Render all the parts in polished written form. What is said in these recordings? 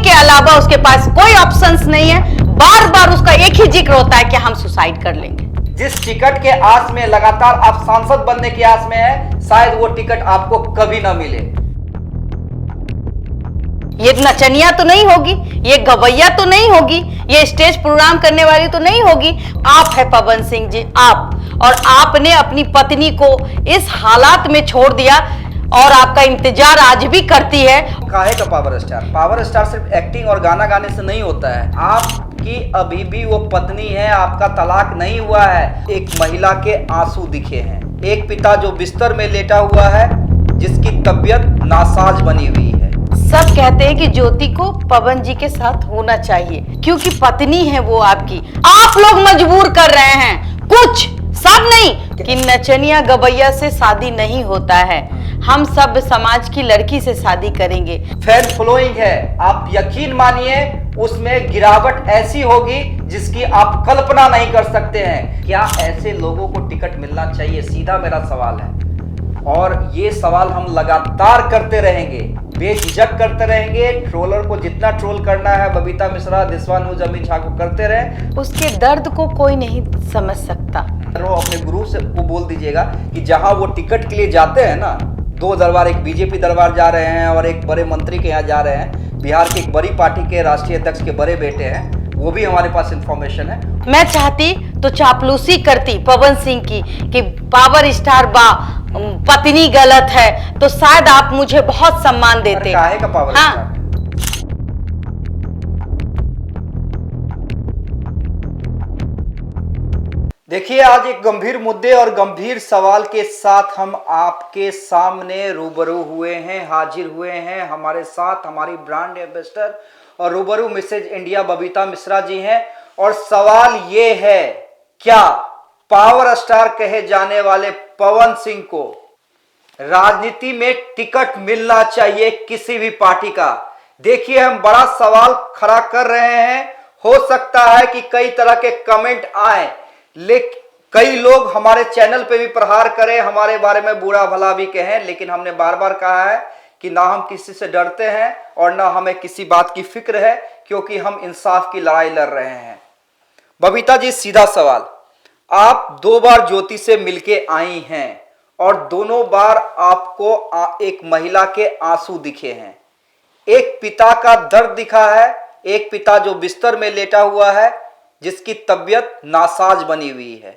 के अलावा उसके पास कोई ऑप्शंस नहीं है। बार बार उसका एक ही जिक्र होता है कि हम सुसाइड कर लेंगे। जिस टिकट के आस में लगातार आप सांसद बनने की आस में है, शायद वो टिकट आपको कभी ना मिले। ये नचनिया तो नहीं होगी, ये गवैया तो नहीं होगी, ये स्टेज प्रोग्राम करने वाली तो नहीं होगी। आप है पवन सिंह जी, आप। और आपने अपनी पत्नी को इस हालात में छोड़ दिया और आपका इंतजार आज भी करती है। काहे का पावर स्टार? पावर स्टार सिर्फ एक्टिंग और गाना गाने से नहीं होता है। आपकी अभी भी वो पत्नी है, आपका तलाक नहीं हुआ है। एक महिला के आंसू दिखे हैं, एक पिता जो बिस्तर में लेटा हुआ है, जिसकी तबीयत नासाज बनी हुई है। सब कहते हैं कि ज्योति को पवन जी के साथ होना चाहिए क्योंकि पत्नी है वो आपकी। आप लोग मजबूर कर रहे हैं, कुछ सब नहीं, कि नचनिया गवैया से शादी नहीं होता है। हम सब समाज की लड़की से शादी करेंगे। फैन फॉलोइंग है, आप यकीन मानिए उसमें गिरावट ऐसी होगी जिसकी आप कल्पना नहीं कर सकते हैं। क्या ऐसे लोगों को टिकट मिलना चाहिए? सीधा मेरा सवाल है, और ये सवाल हम लगातार करते रहेंगे, बेझिझक करते रहेंगे। ट्रोलर को जितना ट्रोल करना है, बबीता मिश्रा, दिसवा न्यूज, अमित झा को करते रहे। उसके दर्द को कोई नहीं समझ सकता। वो अपने गुरु से को बोल दीजिएगा कि जहां वो टिकट के लिए जाते हैं ना, दो दरबार, एक बीजेपी दरबार जा रहे हैं और एक बड़े मंत्री के यहाँ जा रहे हैं, बिहार की एक बड़ी पार्टी के राष्ट्रीय अध्यक्ष के बड़े बेटे हैं, वो भी हमारे पास इंफॉर्मेशन है। मैं चाहती तो चापलूसी करती पवन सिंह की कि पावर स्टार बा पत्नी गलत है, तो शायद आप मुझे बहुत सम्मान देते। काहे का पावर स्टार? देखिए, आज एक गंभीर मुद्दे और गंभीर सवाल के साथ हम आपके सामने रूबरू हुए हैं, हाजिर हुए हैं। हमारे साथ हमारी ब्रांड एम्बेसडर और रूबरू मिसेज इंडिया बबीता मिश्रा जी हैं। और सवाल ये है, क्या पावर स्टार कहे जाने वाले पवन सिंह को राजनीति में टिकट मिलना चाहिए किसी भी पार्टी का? देखिए, हम बड़ा सवाल खड़ा कर रहे हैं। हो सकता है कि कई तरह के कमेंट आए, लेकिन कई लोग हमारे चैनल पे भी प्रहार करें, हमारे बारे में बुरा भला भी कहें, लेकिन हमने बार बार कहा है कि ना हम किसी से डरते हैं और ना हमें किसी बात की फिक्र है, क्योंकि हम इंसाफ की लड़ाई लड़ रहे हैं। बबीता जी, सीधा सवाल, आप 2 बार ज्योति से मिलके आई हैं और दोनों बार आपको एक महिला के आंसू दिखे हैं। एक पिता का दर्द दिखा है, एक पिता जो बिस्तर में लेटा हुआ है, जिसकी तबीयत नासाज बनी हुई है,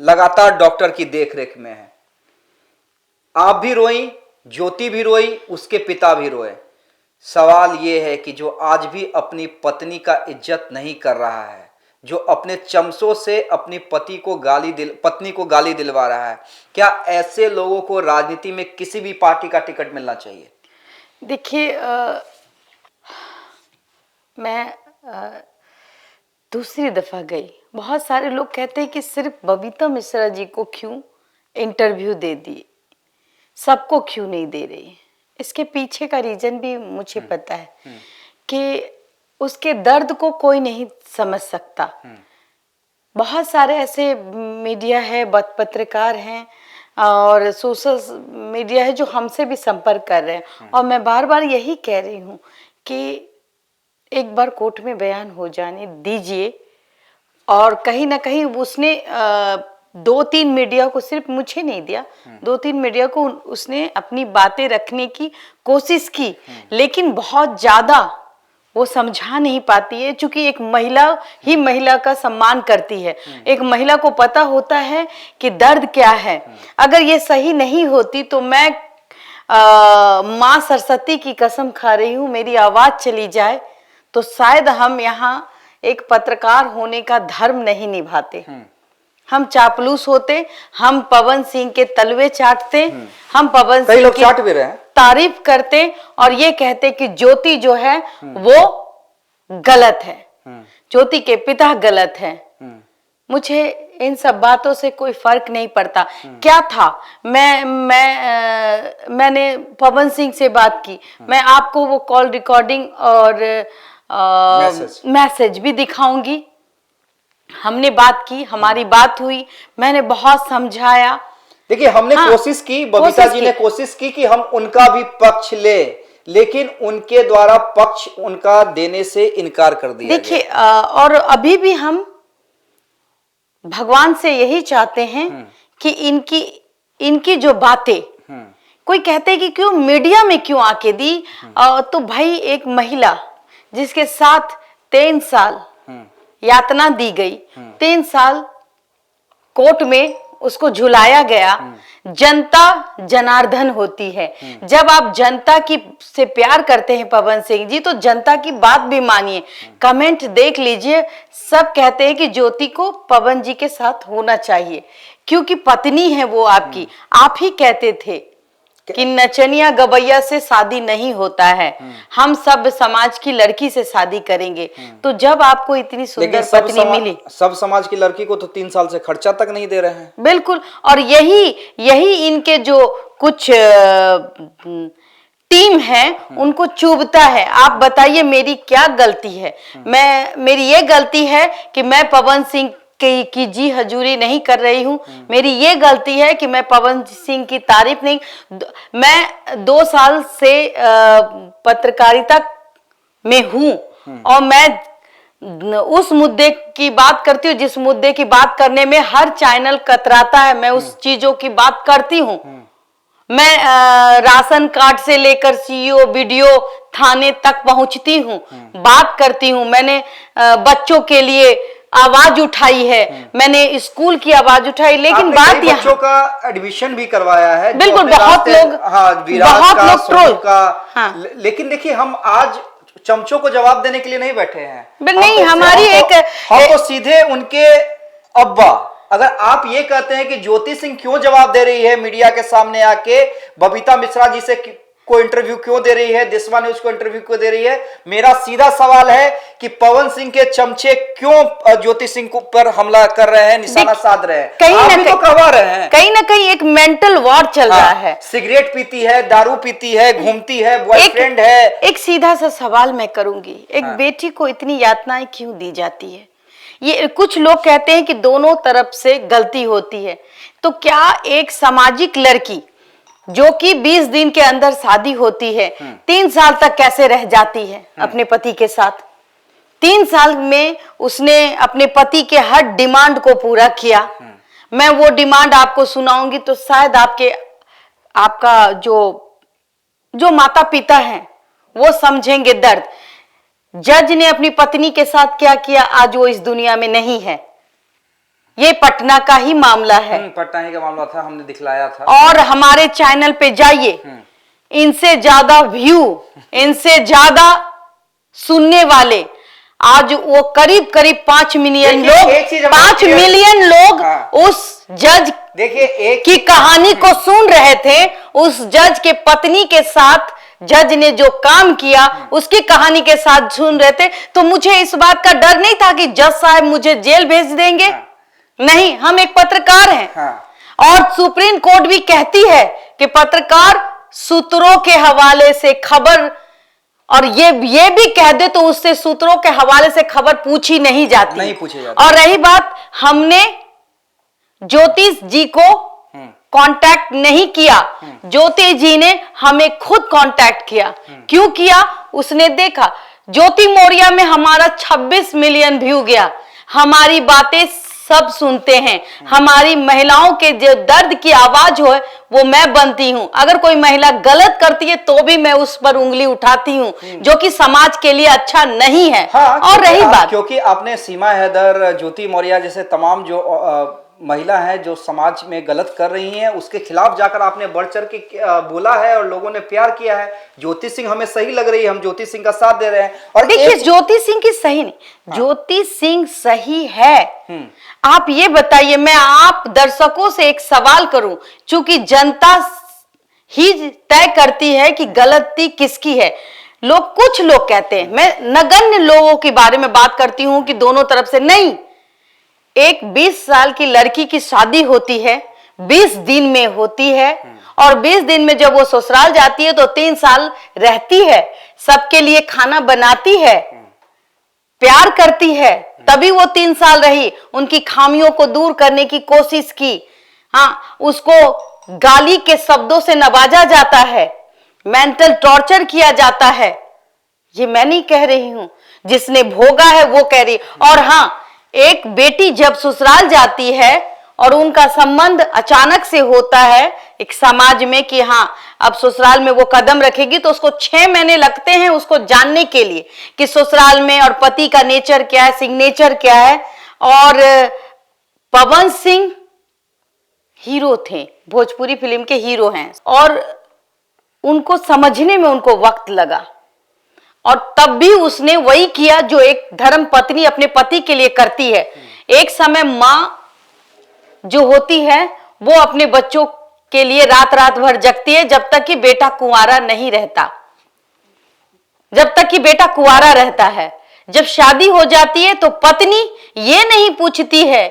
लगातार डॉक्टर की देखरेख में है। आप भी रोई, ज्योति भी रोई, उसके पिता भी रोए। सवाल यह है कि जो आज भी अपनी पत्नी का इज्जत नहीं कर रहा है, जो अपने चमचों से अपनी पत्नी को गाली दिलवा रहा है, क्या ऐसे लोगों को राजनीति में किसी भी पार्टी का टिकट मिलना चाहिए? देखिए, मैं दूसरी दफा गई। बहुत सारे लोग कहते हैं कि सिर्फ बबीता मिश्रा जी को क्यों इंटरव्यू दे दिए, सबको क्यों नहीं दे रही। इसके पीछे का रीजन भी मुझे पता है कि उसके दर्द को कोई नहीं समझ सकता। बहुत सारे ऐसे मीडिया है, पत्रकार हैं और सोशल मीडिया है जो हमसे भी संपर्क कर रहे हैं, और मैं बार बार यही कह रही हूँ कि एक बार कोर्ट में बयान हो जाने दीजिए। और कहीं ना कहीं उसने 2-3 मीडिया को, सिर्फ मुझे नहीं दिया, 2-3 मीडिया को उसने अपनी बातें रखने की कोशिश की, लेकिन बहुत ज्यादा वो समझा नहीं पाती है, क्योंकि एक महिला ही महिला का सम्मान करती है। एक महिला को पता होता है कि दर्द क्या है। अगर ये सही नहीं होती तो मैं माँ सरस्वती की कसम खा रही हूँ, मेरी आवाज चली जाए तो शायद हम यहाँ एक पत्रकार होने का धर्म नहीं निभाते। हम चापलूस होते, हम पवन सिंह के तलवे चाटते, हम पवन सिंह की चाट भी रहे हैं, तारीफ करते और ये कहते कि ज्योति जो है वो गलत है, ज्योति के पिता गलत है। मुझे इन सब बातों से कोई फर्क नहीं पड़ता। क्या था, मैंने पवन सिंह से बात की, मैं आपको वो कॉल रिकॉर्डिंग और मैसेज भी दिखाऊंगी। हमने बात की, हमारी बात हुई, मैंने बहुत समझाया। देखिए, हमने कोशिश की, बबीता जी ने कोशिश की कि हम उनका भी पक्ष ले, लेकिन उनके द्वारा पक्ष उनका देने से इनकार कर दिया देखिए और अभी भी हम भगवान से यही चाहते हैं कि इनकी जो बातें कोई कहते हैं कि क्यों मीडिया में क्यों आके दी, तो भाई एक महिला जिसके साथ 3 साल यातना दी गई, 3 साल कोर्ट में उसको झुलाया गया। जनता जनार्दन होती है। जब आप जनता की से प्यार करते हैं पवन सिंह जी, तो जनता की बात भी मानिए। कमेंट देख लीजिए, सब कहते हैं कि ज्योति को पवन जी के साथ होना चाहिए क्योंकि पत्नी है वो आपकी। आप ही कहते थे कि नचनिया गवैया से शादी नहीं होता है, हम सब समाज की लड़की से शादी करेंगे। तो जब आपको इतनी सुंदर पत्नी मिली, सब समाज की लड़की को तो 3 साल से खर्चा तक नहीं दे रहे हैं। बिल्कुल, और यही इनके जो कुछ टीम है उनको चुभता है। आप बताइए मेरी क्या गलती है? मेरी ये गलती है कि मैं पवन सिंह की जी हजूरी नहीं कर रही हूं। मेरी ये गलती है कि मैं पवन सिंह की तारीफ नहीं, मैं 2 साल से पत्रकारिता में हूं और मैं उस मुद्दे की बात करती हूँ जिस मुद्दे की बात करने में हर चैनल कतराता है। मैं उस चीजों की बात करती हूँ। मैं राशन कार्ड से लेकर सीईओ वीडियो थाने तक पहुंचती हूँ, बात करती हूँ। मैंने बच्चों के लिए आवाज उठाई है, मैंने स्कूल की आवाज उठाई। लेकिन बात बच्चों का एडमिशन भी करवाया है। बिल्कुल, बहुत लोग, बहुत लोग ट्रोल का। लेकिन देखिए, हम आज चमचों को जवाब देने के लिए नहीं बैठे हैं। नहीं, हमारी हम तो सीधे उनके अब्बा, अगर आप ये कहते हैं कि ज्योति सिंह क्यों जवाब दे रही है मीडिया के सामने आके, बबीता मिश्रा जी से को इंटरव्यू क्यों दे रही है, देशवा न्यूज को इंटरव्यू क्यों दे रही है, मेरा सीधा सवाल है कि पवन सिंह के चमचे क्यों ज्योति सिंह पर हमला कर रहे हैं, निशाना साध रहे हैं? तो कहवा रहे हैं कहीं ना कहीं एक मेंटल वॉर चल रहा है। सिगरेट पीती है, दारू पीती है, घूमती है, बॉयफ्रेंड है। एक सीधा सा सवाल मैं करूंगी, एक बेटी को इतनी यातनाएं क्यों दी जाती है? ये कुछ लोग कहते हैं कि दोनों तरफ से गलती होती है। तो क्या एक सामाजिक लड़की जो कि 20 दिन के अंदर शादी होती है, 3 साल तक कैसे रह जाती है अपने पति के साथ? 3 साल में उसने अपने पति के हर डिमांड को पूरा किया। मैं वो डिमांड आपको सुनाऊंगी तो शायद आपका जो माता पिता हैं वो समझेंगे दर्द। जज ने अपनी पत्नी के साथ क्या किया, आज वो इस दुनिया में नहीं है। ये पटना का ही मामला है। पटना ही का मामला था, हमने दिखलाया था। और हमारे चैनल पे जाइए, इनसे ज्यादा व्यू, इनसे ज्यादा सुनने वाले, आज वो करीब 5 मिलियन लोग, 5 मिलियन लोग उस जज की कहानी को सुन रहे थे। उस जज के पत्नी के साथ जज ने जो काम किया उसकी कहानी के साथ सुन रहे थे। तो मुझे इस बात का डर नहीं था कि जज साहब मुझे जेल भेज देंगे। नहीं, हम एक पत्रकार हैं। और सुप्रीम कोर्ट भी कहती है कि पत्रकार सूत्रों के हवाले से खबर, और ये भी कह दे तो उससे सूत्रों के हवाले से खबर पूछी नहीं जाती। और रही बात, हमने ज्योति जी को कांटेक्ट नहीं किया, ज्योति जी ने हमें खुद कांटेक्ट किया। क्यों किया? उसने देखा ज्योति मौर्या में हमारा 26 मिलियन व्यू गया। हमारी बातें सब सुनते हैं, हमारी महिलाओं के जो दर्द की आवाज हो वो मैं बनती हूँ। अगर कोई महिला गलत करती है तो भी मैं उस पर उंगली उठाती हूँ, जो कि समाज के लिए अच्छा नहीं है। और रही बात, क्योंकि आपने सीमा हैदर, ज्योति मौर्या जैसे तमाम जो महिला हैं जो समाज में गलत कर रही हैं, उसके खिलाफ जाकर आपने बढ़ चढ़ के बोला है और लोगों ने प्यार किया है। ज्योति सिंह हमें सही लग रही है, हम ज्योति सिंह का साथ दे रहे हैं। और देखिए, ज्योति सिंह की सही नहीं, ज्योति सिंह सही है। आप ये बताइए, मैं आप दर्शकों से एक सवाल करूं, चूंकि जनता ही तय करती है कि गलती किसकी है। कुछ लोग कहते हैं, मैं नगण्य लोगों के बारे में बात करती हूं कि दोनों तरफ से नहीं। एक 20 साल की लड़की की शादी होती है, 20 दिन में होती है, और 20 दिन में जब वो ससुराल जाती है तो 3 साल रहती है, सबके लिए खाना बनाती है, प्यार करती है, तभी वो 3 साल रही। उनकी खामियों को दूर करने की कोशिश की। हाँ, उसको गाली के शब्दों से नवाजा जाता है, मेंटल टॉर्चर किया जाता है। ये मैं नहीं कह रही हूं, जिसने भोगा है वो कह रही। और हां, एक बेटी जब ससुराल जाती है और उनका संबंध अचानक से होता है एक समाज में कि हाँ अब ससुराल में वो कदम रखेगी, तो उसको 6 महीने लगते हैं उसको जानने के लिए कि ससुराल में और पति का नेचर क्या है, सिग्नेचर क्या है। और पवन सिंह हीरो थे, भोजपुरी फिल्म के हीरो हैं, और उनको समझने में उनको वक्त लगा। और तब भी उसने वही किया जो एक धर्म पत्नी अपने पति के लिए करती है। एक समय माँ जो होती है वो अपने बच्चों के लिए रात रात भर जगती है जब तक कि बेटा कुंवारा नहीं रहता, जब तक कि बेटा कुंवारा रहता है। जब शादी हो जाती है तो पत्नी ये नहीं पूछती है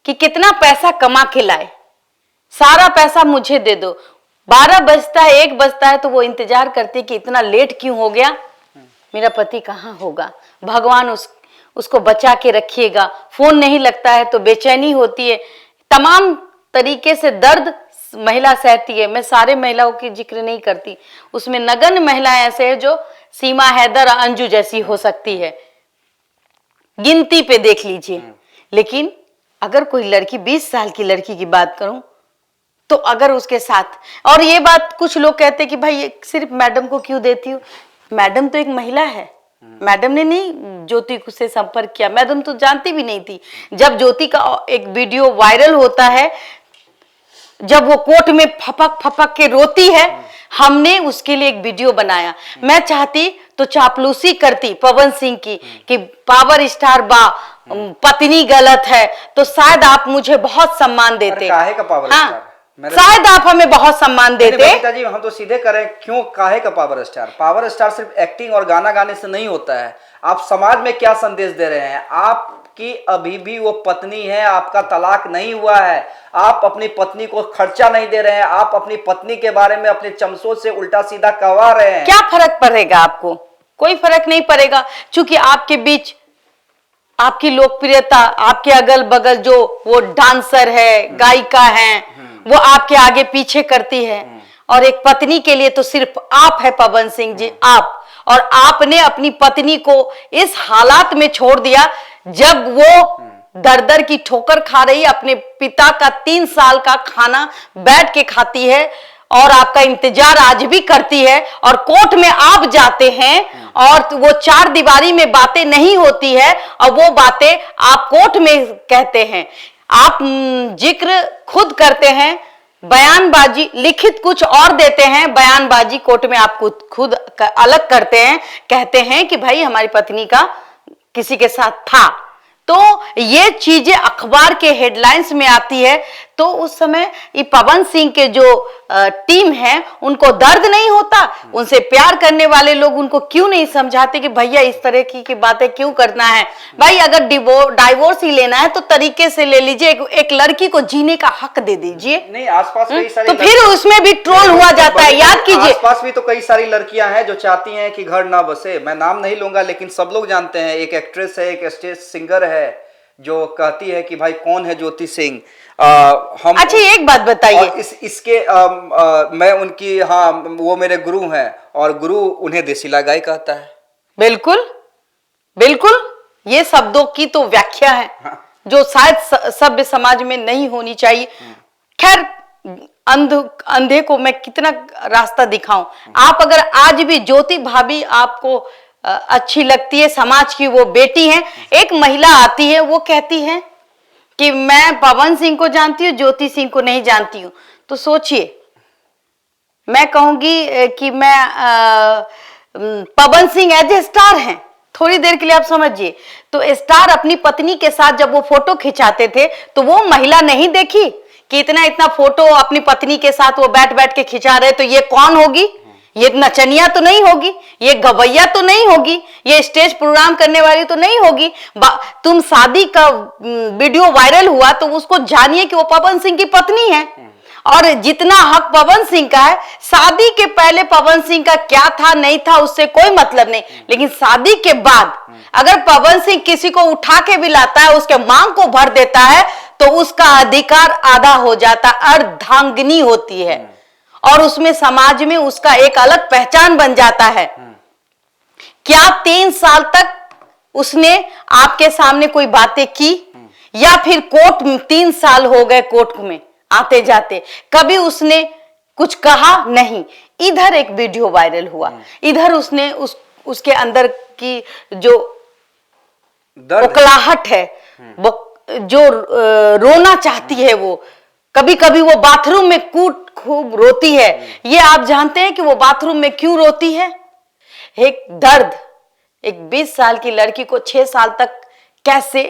कि कितना पैसा कमा के लाए, सारा पैसा मुझे दे दो। 12 बजता है, 1 बजता है तो वो इंतजार करती है कि इतना लेट क्यों हो गया, मेरा पति कहाँ होगा, भगवान उसको बचा के रखिएगा। फोन नहीं लगता है तो बेचैनी होती है। तमाम तरीके से दर्द महिला सहती है। मैं सारे महिलाओं की जिक्र नहीं करती, उसमें नगण्य महिलाएं ऐसे हैं जो सीमा, हैदर, अंजू जैसी हो सकती है, गिनती पे देख लीजिए। लेकिन अगर कोई लड़की 20 साल की लड़की की बात करूं तो अगर उसके साथ, और ये बात कुछ लोग कहते हैं कि भाई ये सिर्फ मैडम को क्यों देती हो, मैडम तो एक महिला है, मैडम ने नहीं ज्योति से संपर्क किया, मैडम तो जानती भी नहीं थी। जब ज्योति का एक वीडियो वायरल होता है, जब वो कोर्ट में फपक फपक के रोती है, हमने उसके लिए एक वीडियो बनाया। मैं चाहती तो चापलूसी करती पवन सिंह की कि पावर स्टार बा, पत्नी गलत है, तो शायद आप मुझे बहुत सम्मान देते। काहे का पावर स्टार? शायद आप हमें बहुत सम्मान देते। जी हम तो सीधे करें, क्यों काहे का पावर स्टार? पावर स्टार सिर्फ एक्टिंग और गाना गाने से नहीं होता है। आप समाज में क्या संदेश दे रहे हैं? आपकी अभी भी वो पत्नी है, आपका तलाक नहीं हुआ है, आप अपनी पत्नी को खर्चा नहीं दे रहे हैं, आप अपनी पत्नी के बारे में अपने चमचों से उल्टा सीधा कहवा रहे हैं। क्या फर्क पड़ेगा आपको? कोई फर्क नहीं पड़ेगा, क्योंकि आपके बीच आपकी लोकप्रियता, आपके अगल बगल जो वो डांसर है, गायिका है, वो आपके आगे पीछे करती है। और एक पत्नी के लिए तो सिर्फ आप है पवन सिंह जी, आप। और आपने अपनी पत्नी को इस हालात में छोड़ दिया जब वो दर दर की ठोकर खा रही, अपने पिता का 3 साल का खाना बैठ के खाती है और आपका इंतजार आज भी करती है। और कोर्ट में आप जाते हैं और वो 4 दीवारी में बातें नहीं होती है और वो बातें आप कोर्ट में कहते हैं। आप जिक्र खुद करते हैं, बयानबाजी लिखित कुछ और देते हैं, बयानबाजी कोर्ट में आप खुद अलग करते हैं, कहते हैं कि भाई हमारी पत्नी का किसी के साथ था। तो ये चीजें अखबार के हेडलाइंस में आती है, तो उस समय ये पवन सिंह के जो टीम है उनको दर्द नहीं होता? उनसे प्यार करने वाले लोग उनको क्यों नहीं समझाते कि भैया इस तरह की बातें क्यों करना है? भाई अगर डाइवोर्स ही लेना है तो तरीके से ले लीजिए, एक लड़की को जीने का हक दे दीजिए। नहीं, आसपास कई सारी तो फिर उसमें भी ट्रोल हुआ जाता है, याद कीजिए। आसपास भी तो कई सारी लड़कियां हैं जो चाहती हैं कि घर ना बसे। मैं नाम नहीं लूंगा लेकिन सब लोग जानते हैं। एक एक्ट्रेस है, एक स्टेज सिंगर है जो कहती है कि भाई कौन है ज्योति सिंह। हम अच्छा एक बात बताइए, इसके मैं उनकी, हाँ वो मेरे गुरु हैं और गुरु उन्हें देसीला गाय कहता है। बिल्कुल बिल्कुल, ये शब्दों की तो व्याख्या है जो शायद सभ्य समाज में नहीं होनी चाहिए। खैर अंधे को मैं कितना रास्ता दिखाऊं। आप अगर आज भी ज्योति भाभी आपको अच्छी लगती है, समाज की वो बेटी हैं, एक महिला आती है वो कहती है कि मैं पवन सिंह को जानती हूँ, ज्योति सिंह को नहीं जानती हूँ, तो सोचिए। मैं कहूंगी कि मैं Pawan Singh as a star हैं, थोड़ी देर के लिए आप समझिए। तो स्टार अपनी पत्नी के साथ जब वो फोटो खिंचाते थे तो वो महिला नहीं देखी कि इतना फोटो अपनी पत्नी के साथ वो बैठ बैठ के खिंचा रहे, तो ये कौन होगी? ये नचनिया तो नहीं होगी, ये गवैया तो नहीं होगी, ये स्टेज प्रोग्राम करने वाली तो नहीं होगी। तुम शादी का वीडियो वायरल हुआ तो उसको जानिए कि वो पवन सिंह की पत्नी है। और जितना हक पवन सिंह का है, शादी के पहले पवन सिंह का क्या था नहीं था उससे कोई मतलब नहीं, लेकिन शादी के बाद अगर पवन सिंह किसी को उठा के भी लाता है, उसके मांग को भर देता है, तो उसका अधिकार आधा हो जाता, अर्धांगिनी होती है। और उसमें समाज में उसका एक अलग पहचान बन जाता है। क्या 3 साल तक उसने आपके सामने कोई बातें की, या फिर कोर्ट में 3 साल हो गए कोर्ट में आते जाते, कभी उसने कुछ कहा नहीं। इधर एक वीडियो वायरल हुआ, इधर उसने उसके अंदर की जो ओकलाहट है, वो जो रोना चाहती है, वो कभी कभी वो बाथरूम में खूब रोती है। ये आप जानते हैं कि वो बाथरूम में क्यों रोती है? एक दर्द, एक 20 साल की लड़की को 6 साल तक कैसे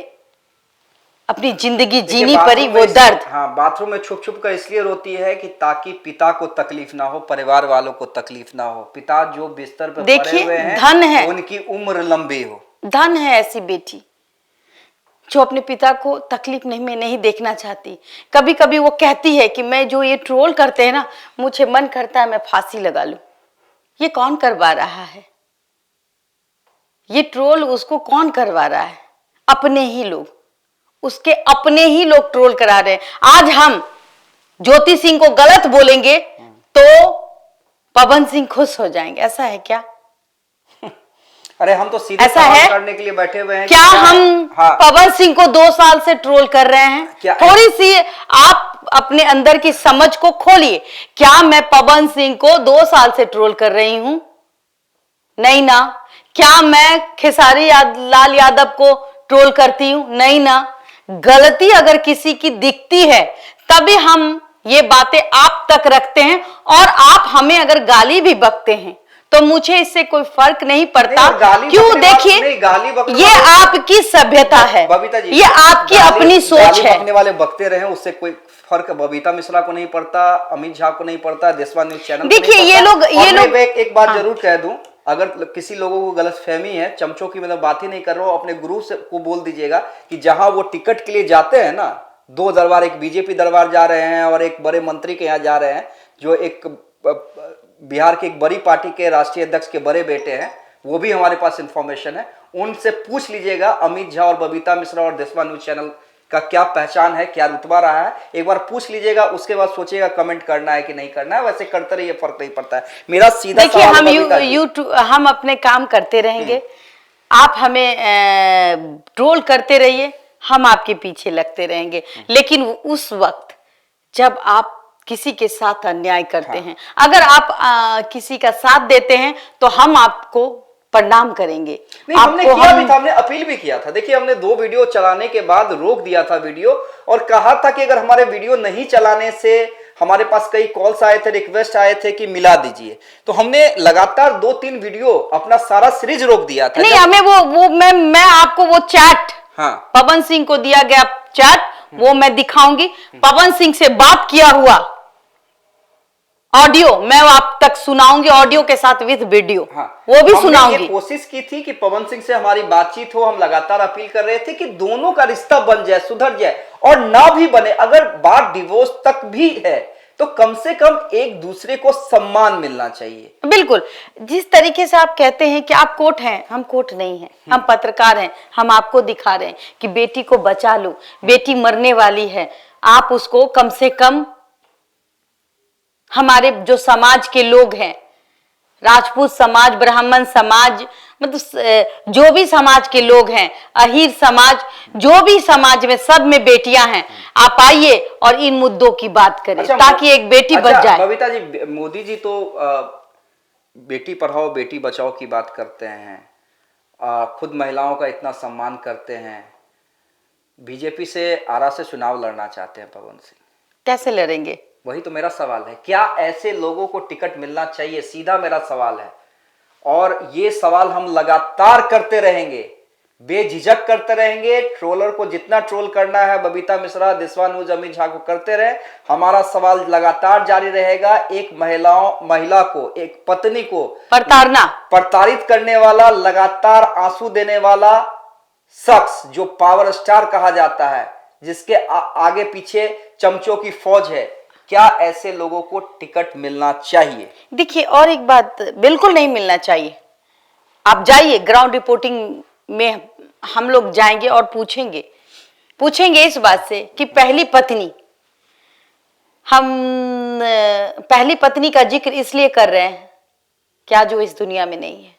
अपनी जिंदगी जीनी पड़ी, वो दर्द। हाँ, बाथरूम में छुप छुप कर इसलिए रोती है कि ताकि पिता को तकलीफ ना हो, परिवार वालों को तकलीफ ना हो। पिता जो बिस्तर पर पड़े हुए हैं, धन है, उनकी उम्र लंबी हो। धन है ऐसी बेटी जो अपने पिता को तकलीफ में नहीं देखना चाहती। कभी कभी वो कहती है कि मैं जो ये ट्रोल करते हैं ना, मुझे मन करता है मैं फांसी लगा लूं। ये कौन करवा रहा है? ये ट्रोल उसको कौन करवा रहा है? अपने ही लोग, उसके अपने ही लोग ट्रोल करा रहे हैं। आज हम ज्योति सिंह को गलत बोलेंगे तो पवन सिंह खुश हो जाएंगे, ऐसा है क्या? अरे हम तो सीधे ऐसा सवाल है करने के लिए बैठे हुए हैं। क्या हम हाँ, पवन सिंह को 2 साल से ट्रोल कर रहे हैं? थोड़ी सी आप अपने अंदर की समझ को खोलिए। क्या मैं पवन सिंह को 2 साल से ट्रोल कर रही हूं? नहीं ना। क्या मैं खेसारी लाल यादव को ट्रोल करती हूं? नहीं ना। गलती अगर किसी की दिखती है तभी हम ये बातें आप तक रखते हैं, और आप हमें अगर गाली भी बकते हैं तो मुझे इससे कोई फर्क नहीं पड़ता। क्यों? देखिए, ये आपकी सभ्यता है, बबीता जी, ये आपकी अपनी सोच है। बकने वाले बकते रहे, उससे कोई फर्क बबीता मिश्रा को नहीं पड़ता, अमित झा को नहीं पड़ता, देशवा न्यूज चैनल। देखिए ये लोग एक बात जरूर कह दूं, अगर किसी लोगों को गलतफहमी है, चमचों की मतलब बात ही नहीं कर रहा हूं, अपने गुरु से को बोल दीजिएगा कि जहां वो टिकट के लिए जाते हैं ना, 2 दरबार, एक बीजेपी दरबार जा रहे हैं और एक बड़े मंत्री के यहाँ जा रहे हैं, जो एक बिहार की एक बड़ी पार्टी के राष्ट्रीय अध्यक्ष के बड़े बेटे हैं, वो भी हमारे पास इंफॉर्मेशन है। उनसे पूछ लीजिएगा अमित झा और बबीता मिश्रा और देशवा न्यूज चैनल का क्या पहचान है, क्या रुतबा रहा है, एक बार पूछ लीजिएगा। उसके बाद सोचिएगा कमेंट करना है कि नहीं करना है। वैसे करते रहिए, फर्क नहीं पड़ता है। मेरा सीधा देखिए, हम अपने काम करते रहेंगे, आप हमें ट्रोल करते रहिए, हम आपके पीछे लगते रहेंगे। लेकिन उस वक्त जब आप किसी के साथ अन्याय करते हैं, अगर आप किसी का साथ देते हैं तो हम आपको प्रणाम करेंगे। नहीं, हमने किया भी था, हमने अपील भी किया था। देखिए, हमने 2 वीडियो चलाने के बाद रोक दिया था वीडियो, और कहा था कि अगर हमारे वीडियो नहीं चलाने से, हमारे पास कई कॉल्स आए थे, रिक्वेस्ट आए थे कि मिला दीजिए, तो हमने लगातार 2-3 वीडियो अपना सारा सीरीज रोक दिया था। नहीं, हमें वो मैं आपको वो चैट, हाँ, पवन सिंह को दिया गया चैट, वो मैं दिखाऊंगी। पवन सिंह से बात किया हुआ ऑडियो मैं आप तक सुनाऊंगी, ऑडियो के साथ विद वीडियो। हाँ, वो भी सुनाऊंगी। हमने ये कोशिश की थी कि पवन सिंह से हमारी बातचीत हो, हम लगातार अपील कर रहे थे कि दोनों का रिश्ता बन जाए, सुधर जाए, और ना भी बने, अगर बात डिवोर्स तक भी है तो कम से कम एक दूसरे को सम्मान मिलना चाहिए। बिल्कुल, जिस तरीके से आप कहते हैं कि आप कोर्ट हैं, हम कोर्ट नहीं हैं, हम पत्रकार हैं, हम आपको दिखा रहे हैं कि बेटी को बचा लो, बेटी मरने वाली है, आप उसको कम से कम, हमारे जो समाज के लोग हैं, राजपूत समाज, ब्राह्मण समाज, मतलब जो भी समाज के लोग हैं, अहीर समाज, जो भी समाज में, सब में बेटियां हैं, आप आइए और इन मुद्दों की बात करें। अच्छा, ताकि एक बेटी बच जाए। बबीता जी, मोदी जी तो बेटी पढ़ाओ बेटी बचाओ की बात करते हैं, खुद महिलाओं का इतना सम्मान करते हैं। बीजेपी से आरा से चुनाव लड़ना चाहते हैं पवन सिंह, कैसे लड़ेंगे? वही तो मेरा सवाल है, क्या ऐसे लोगों को टिकट मिलना चाहिए? सीधा मेरा सवाल है, और ये सवाल हम लगातार करते रहेंगे, बेझिझक करते रहेंगे। ट्रोलर को जितना ट्रोल करना है, बबीता मिश्रा, देशवा न्यूज, अमित झा को करते रहे, हमारा सवाल लगातार जारी रहेगा। एक महिला को, एक पत्नी को प्रताड़ित करने वाला, लगातार आंसू देने वाला शख्स, जो पावर स्टार कहा जाता है, जिसके आगे पीछे चमचों की फौज है, क्या ऐसे लोगों को टिकट मिलना चाहिए? देखिए, और एक बात, बिल्कुल नहीं मिलना चाहिए। आप जाइए, ग्राउंड रिपोर्टिंग में हम लोग जाएंगे और पूछेंगे इस बात से कि पहली पत्नी, हम पहली पत्नी का जिक्र इसलिए कर रहे हैं क्या जो इस दुनिया में नहीं है।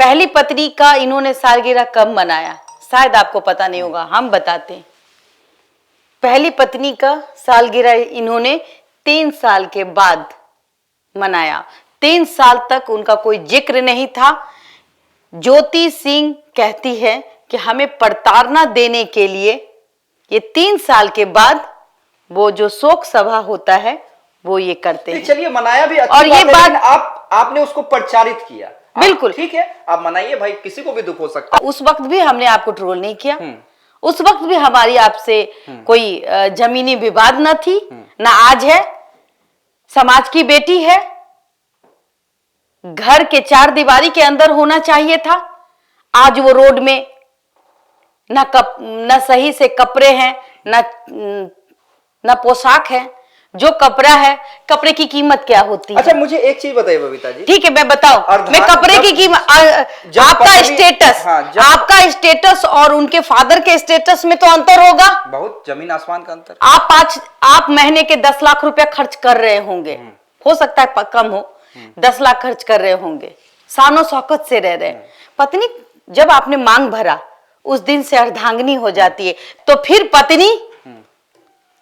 पहली पत्नी का इन्होंने सालगिरह कब मनाया, शायद आपको पता नहीं होगा, हम बताते हैं। पहली पत्नी का सालगिरह इन्होंने 3 साल के बाद मनाया। 3 साल तक उनका कोई जिक्र नहीं था। ज्योति सिंह कहती है कि हमें प्रताड़ना देने के लिए ये 3 साल के बाद वो जो शोक सभा होता है वो ये करते हैं। चलिए मनाया भी अच्छी और ये बात है, बात आपने उसको प्रचारित किया। बिल्कुल ठीक है, आप मनाइए भाई, किसी को भी दुख हो सकता है। उस वक्त भी हमने आपको ट्रोल नहीं किया, उस वक्त भी हमारी आपसे कोई जमीनी विवाद न थी, न आज है। समाज की बेटी है, घर के 4 दीवारी के अंदर होना चाहिए था। आज वो रोड में न सही से कपड़े हैं, न पोशाक है। जो कपड़ा है, कपड़े की कीमत क्या होती है? अच्छा मुझे एक चीज बताइए बबीता जी। ठीक है मैं बताऊं, मैं कपड़े की कीमत, आपका स्टेटस, आपका स्टेटस और उनके फादर के स्टेटस में तो अंतर होगा, बहुत जमीन आसमान का अंतर। आप महीने के 10 लाख रुपया खर्च कर रहे होंगे, हो सकता है कम हो, 10 लाख खर्च कर रहे होंगे, शानो शौकत से रह रहे। पत्नी जब आपने मांग भरा उस दिन से अर्धांगिनी हो जाती है, तो फिर पत्नी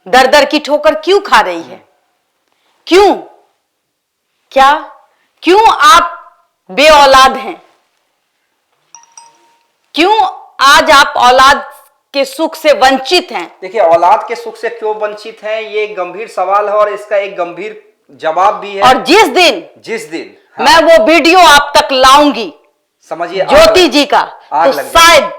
दर दर की ठोकर क्यों खा रही है? क्यों? क्यों आप बे औलाद हैं? क्यों आज आप औलाद के सुख से वंचित हैं? देखिए, औलाद के सुख से क्यों वंचित हैं, ये एक गंभीर सवाल है और इसका एक गंभीर जवाब भी है। और जिस दिन हाँ, मैं वो वीडियो आप तक लाऊंगी, समझिए, ज्योति जी का, तो शायद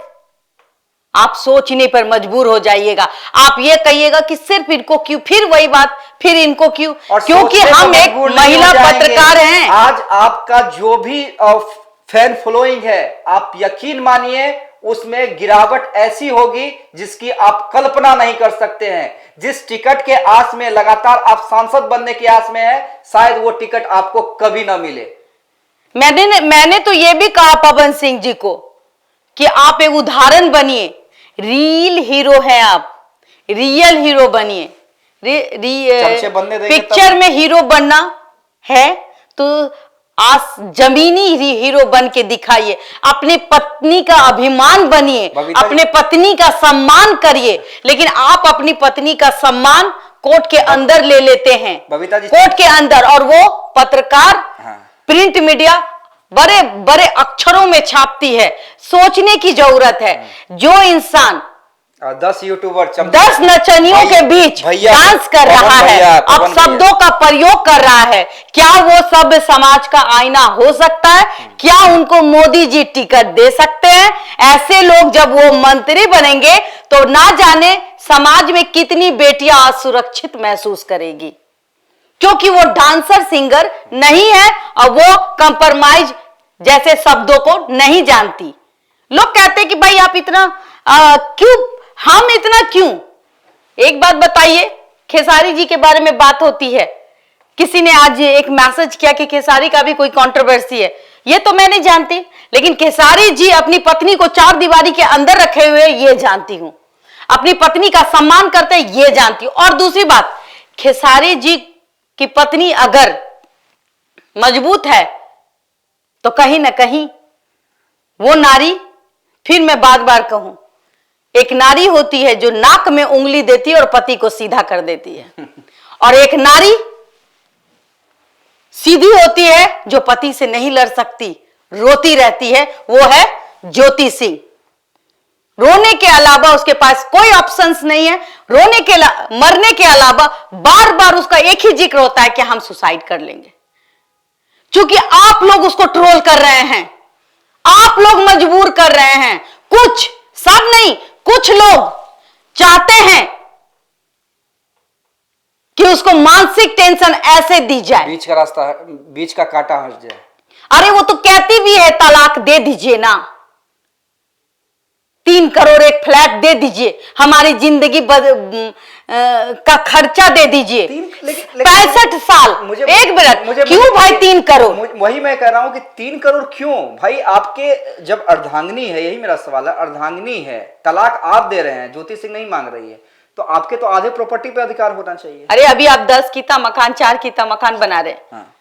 आप सोचने पर मजबूर हो जाइएगा। आप ये कहिएगा कि सिर्फ इनको क्यों, फिर वही बात, फिर इनको क्यों? क्योंकि हम एक महिला पत्रकार हैं। आज आपका जो भी फैन फॉलोइंग है, आप यकीन मानिए उसमें गिरावट ऐसी होगी जिसकी आप कल्पना नहीं कर सकते हैं। जिस टिकट के आस में लगातार आप सांसद बनने की आस में है, शायद वो टिकट आपको कभी ना मिले। मैंने तो ये भी कहा पवन सिंह जी को कि आप एक उदाहरण बनिए, रियल हीरो हैं आप, रियल हीरो बनिए। पिक्चर में हीरो बनना है तो आज जमीनी हीरो बन के दिखाइए। अपनी पत्नी का अभिमान बनिए, अपने पत्नी का सम्मान करिए। लेकिन आप अपनी पत्नी का सम्मान कोर्ट के अंदर ले लेते हैं, कोर्ट के अंदर, और वो पत्रकार प्रिंट मीडिया बड़े बड़े अक्षरों में छापती है। सोचने की जरूरत है। जो इंसान 10 यूट्यूबर 10 नचनियों के बीच डांस कर रहा है, अब शब्दों का प्रयोग कर रहा है, क्या वो सब समाज का आईना हो सकता है? क्या उनको मोदी जी टिकट दे सकते हैं? ऐसे लोग जब वो मंत्री बनेंगे तो ना जाने समाज में कितनी बेटियां असुरक्षित महसूस करेगी, क्योंकि वो डांसर सिंगर नहीं है और वो कंप्रोमाइज जैसे शब्दों को नहीं जानती। लोग कहते हैं कि भाई आप इतना क्यों, हम इतना क्यों? एक बात बताइए, खेसारी जी के बारे में बात होती है, किसी ने आज एक मैसेज किया कि खेसारी का भी कोई कंट्रोवर्सी है, ये तो मैं नहीं जानती, लेकिन खेसारी जी अपनी पत्नी को 4 दीवारी के अंदर रखे हुए ये जानती हूं, अपनी पत्नी का सम्मान करते ये जानती हूं। और दूसरी बात, खेसारी जी की पत्नी अगर मजबूत है तो कहीं ना कहीं वो नारी, फिर मैं बार बार कहूं, एक नारी होती है जो नाक में उंगली देती है और पति को सीधा कर देती है, और एक नारी सीधी होती है जो पति से नहीं लड़ सकती, रोती रहती है, वो है ज्योति सिंह। रोने के अलावा उसके पास कोई ऑप्शंस नहीं है, मरने के अलावा बार बार उसका एक ही जिक्र होता है कि हम सुसाइड कर लेंगे। क्योंकि आप लोग उसको ट्रोल कर रहे हैं, आप लोग मजबूर कर रहे हैं, कुछ, सब नहीं, कुछ लोग चाहते हैं कि उसको मानसिक टेंशन ऐसे दी जाए, बीच का रास्ता, बीच का कांटा हंस जाए। अरे वो तो कहती भी है तलाक दे दीजिए ना, 3 करोड़ एक फ्लैट दे दीजिए, हमारी जिंदगी का खर्चा दे दीजिए। 65 साल, एक मिनट, क्यों भाई 3 करोड़? वही मैं कह रहा हूं कि 3 करोड़ क्यों भाई? आपके जब अर्धांगिनी है, यही मेरा सवाल है, अर्धांगिनी है, तलाक आप दे रहे हैं, ज्योति सिंह नहीं मांग रही है, तो आपके तो आधे प्रॉपर्टी पे अधिकार होना चाहिए। अरे अभी आप 10 किता मकान 4 किता मकान बना रहे, हाँ।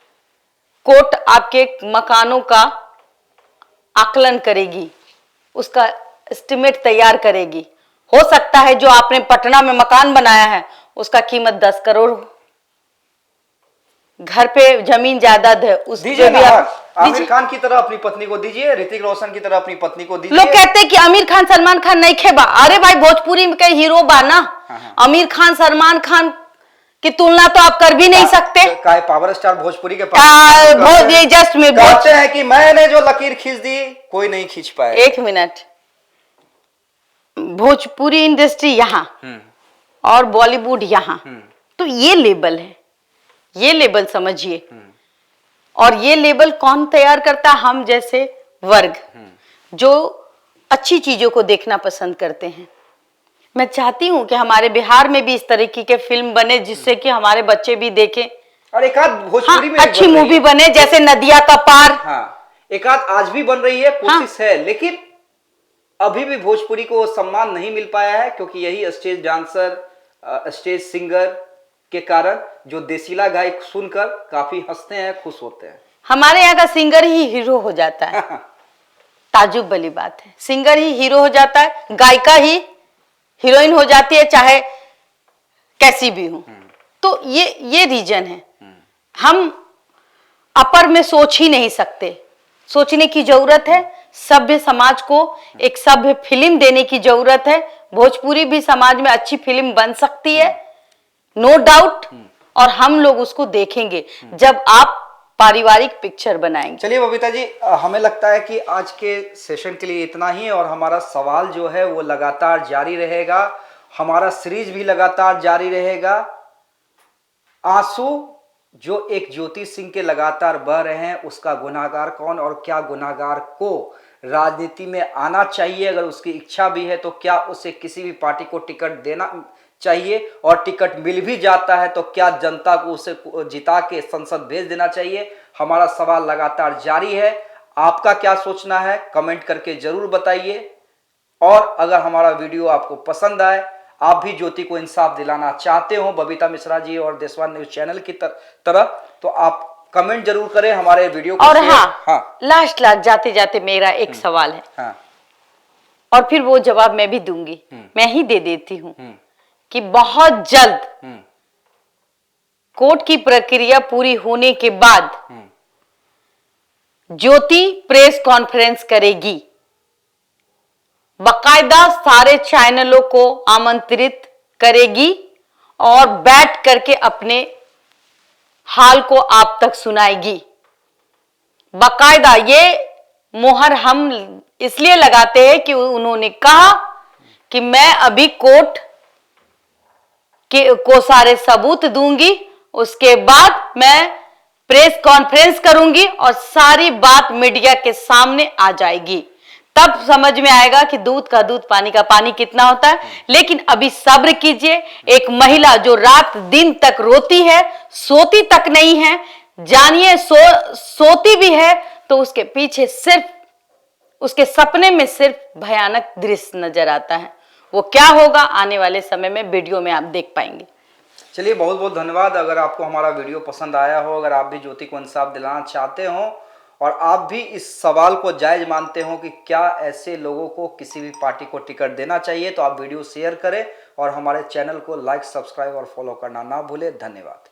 कोर्ट आपके मकानों का आकलन करेगी, उसका एस्टिमेट तैयार करेगी। हो सकता है जो आपने पटना में मकान बनाया है उसका कीमत 10 करोड़ हो, घर पे जमीन जायदाद है उस दीजिए पे भी ना, आप आमिर दीजिए। खान की तरह अपनी पत्नी को दीजिए, ऋतिक रोशन की तरह अपनी पत्नी को दीजिए। लोग कहते हैं कि आमिर खान सलमान खान नहीं खेबा, अरे भाई भोजपुरी में के हीरो बा ना। हाँ। आमिर खान सलमान खान की तुलना तो आप कर भी नहीं सकते। काय पावर स्टार भोजपुरी के ये जस्ट में कहते हैं कि मैंने जो लकीर खींच दी कोई नहीं खींच पाए। एक मिनट, भोजपुरी इंडस्ट्री यहाँ और बॉलीवुड यहाँ, तो ये लेबल है, ये लेबल समझिए। और ये लेबल कौन तैयार करता है? हम जैसे वर्ग जो अच्छी चीजों को देखना पसंद करते हैं। मैं चाहती हूं कि हमारे बिहार में भी इस तरीके के फिल्म बने जिससे कि हमारे बच्चे भी देखें और एक आध भोजपुरी में अच्छी मूवी बने, जैसे नदिया का पार। हाँ, एक आध आज भी बन रही है, कोशिश है, लेकिन अभी भी भोजपुरी को सम्मान नहीं मिल पाया है, क्योंकि यही स्टेज डांसर, स्टेज सिंगर के कारण जो देसीला गायक सुनकर काफी हंसते हैं, खुश होते हैं। हमारे यहाँ का सिंगर ही हीरो हो जाता है। ताजुब वाली बात है, सिंगर ही हीरो हो जाता है, गायिका ही हीरोइन हो जाती है, चाहे कैसी भी हो। तो ये रीजन है। हम अपर में सोच ही नहीं सकते, सोचने की जरूरत है। सभ्य समाज को एक सभ्य फिल्म देने की जरूरत है। भोजपुरी भी समाज में अच्छी फिल्म बन सकती है, नो डाउट। और हम लोग उसको देखेंगे जब आप पारिवारिक पिक्चर बनाएंगे। चलिए बबीता जी, हमें लगता है कि आज के सेशन के लिए इतना ही है, और हमारा सवाल जो है वो लगातार जारी रहेगा, हमारा सीरीज भी लगातार जारी रहेगा। आंसू जो एक ज्योति सिंह के लगातार बह रहे हैं, उसका गुनाहगार कौन, और क्या गुनाहगार को राजनीति में आना चाहिए? अगर उसकी इच्छा भी है तो क्या उसे किसी भी पार्टी को टिकट देना चाहिए, और टिकट मिल भी जाता है तो क्या जनता को उसे जिता के संसद भेज देना चाहिए? हमारा सवाल लगातार जारी है। आपका क्या सोचना है कमेंट करके जरूर बताइए। और अगर हमारा वीडियो आपको पसंद आए, आप भी ज्योति को इंसाफ दिलाना चाहते हो बबीता मिश्रा जी और देशवान न्यूज चैनल की तरह, तो आप कमेंट जरूर करें हमारे वीडियो को। और हाँ, लास्ट जाते जाते मेरा एक सवाल है। हाँ। और फिर वो जवाब मैं भी दूंगी, मैं ही दे देती हूँ कि बहुत जल्द कोर्ट की प्रक्रिया पूरी होने के बाद ज्योति प्रेस कॉन्फ्रेंस करेगी, बाकायदा सारे चैनलों को आमंत्रित करेगी और बैठ करके अपने हाल को आप तक सुनाएगी। बाकायदा ये मोहर हम इसलिए लगाते हैं कि उन्होंने कहा कि मैं अभी कोर्ट को सारे सबूत दूंगी, उसके बाद मैं प्रेस कॉन्फ्रेंस करूंगी और सारी बात मीडिया के सामने आ जाएगी। तब समझ में आएगा कि दूध का दूध पानी का पानी कितना होता है। लेकिन अभी सब्र कीजिए। एक महिला जो रात दिन तक रोती है, सोती तक नहीं है, जानिए सोती भी है तो उसके पीछे सिर्फ, उसके सपने में सिर्फ भयानक दृश्य नजर आता है। वो क्या होगा आने वाले समय में वीडियो में आप देख पाएंगे। चलिए, बहुत बहुत धन्यवाद। अगर आपको हमारा वीडियो पसंद आया हो, अगर आप भी ज्योति को इंसाफ दिलाना चाहते हो और आप भी इस सवाल को जायज मानते हो कि क्या ऐसे लोगों को किसी भी पार्टी को टिकट देना चाहिए, तो आप वीडियो शेयर करें और हमारे चैनल को लाइक, सब्सक्राइब और फॉलो करना ना भूलें। धन्यवाद।